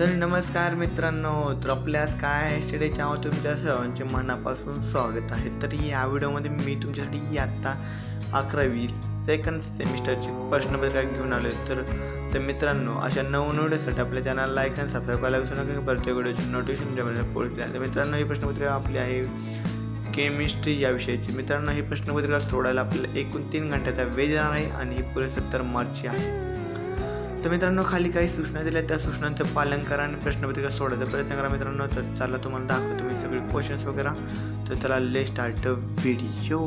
तर नमस्कार मित्रांनो, तर आपल्यास काय स्टडीच्या तुमच्या सर्वांचे मनापासून स्वागत आहे। तर या व्हिडिओमध्ये मी तुमच्यासाठी इयत्ता 11वी सेकंड सेमिस्टरची प्रश्नपत्रिका घेऊन आलो। तर मित्रांनो, अशा नवीन व्हिडिओसाठी आपल्या चॅनल लाईक आणि सबस्क्राईब करायला विसरू नका, प्रत्येक व्हिडिओची नोटिफिकेशन तुमच्यापर्यंत पोहोचेल। तर मित्रांनो, ही प्रश्नपत्रिका आपली आहे केमिस्ट्री या विषयाची। मित्रांनो, ही प्रश्नपत्रिका सोडवायला आपल्याला एकूण 3 घंट्याचा वेळ देणार आहे आणि ही पुरे 70 मार्कची आहे। तर मित्रांनो, खाली काही सूचना दिल्या, त्या सूचनांचं पालन करा आणि प्रश्नपत्रिका सोडवायचा प्रयत्न करा मित्रांनो। तर चला तुम्हाला दाखवतो मी सगळे क्वेश्चन्स वगैरे। तर चला लेट्स स्टार्ट द व्हिडिओ।